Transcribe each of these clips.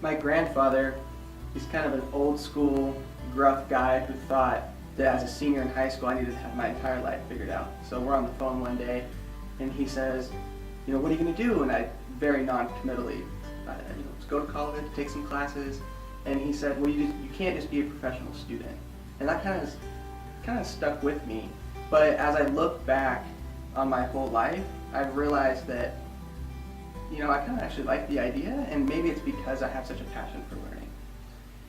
My grandfather, he's kind of an old school, gruff guy who thought that as a senior in high school I needed to have my entire life figured out. So we're on the phone one day and he says, what are you going to do? And I very non-committally, let's go to college, take some classes. And he said, well, you can't just be a professional student. And that kind of stuck with me. But as I look back on my whole life, I've realized that I kind of actually like the idea, and maybe it's because I have such a passion for learning.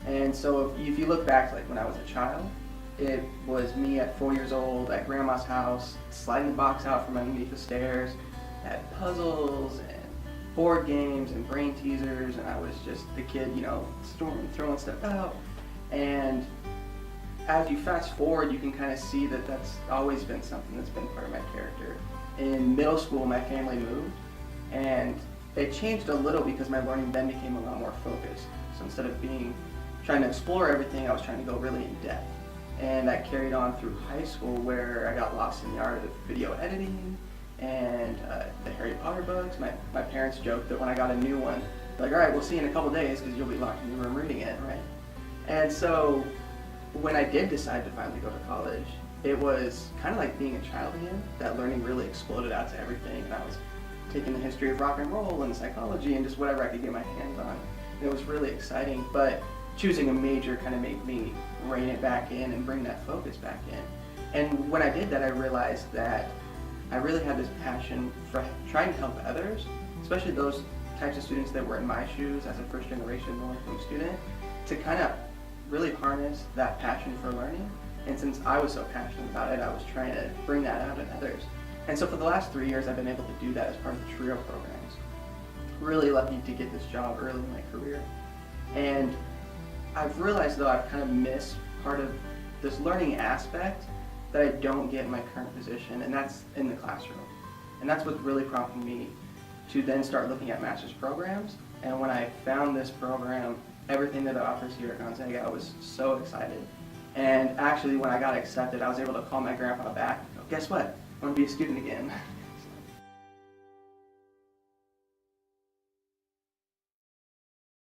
And so if you look back, like when I was a child, it was me at 4 years old at grandma's house, sliding the box out from underneath the stairs, had puzzles and board games and brain teasers, and I was just the kid, throwing stuff out. And as you fast forward, you can kind of see that that's always been something that's been part of my character. In middle school, my family moved, and it changed a little because my learning then became a lot more focused. So instead of trying to explore everything, I was trying to go really in depth. And that carried on through high school, where I got lost in the art of video editing and the Harry Potter books. My parents joked that when I got a new one, like, all right, we'll see you in a couple days because you'll be locked in your room reading it, right? And so when I did decide to finally go to college, it was kind of like being a child again. That learning really exploded out to everything, and I was taking the history of rock and roll and psychology and just whatever I could get my hands on. And it was really exciting, but choosing a major kind of made me rein it back in and bring that focus back in. And when I did that, I realized that I really had this passion for trying to help others, especially those types of students that were in my shoes as a first generation Northam student, to kind of really harness that passion for learning. And since I was so passionate about it, I was trying to bring that out in others. And so for the last 3 years, I've been able to do that as part of the TRIO programs. Really lucky to get this job early in my career. And I've realized, though, I've kind of missed part of this learning aspect that I don't get in my current position, and that's in the classroom. And that's what really prompted me to then start looking at master's programs. And when I found this program, everything that it offers here at Gonzaga, I was so excited. And actually, when I got accepted, I was able to call my grandpa back and go, guess what? I'm going to be a student again.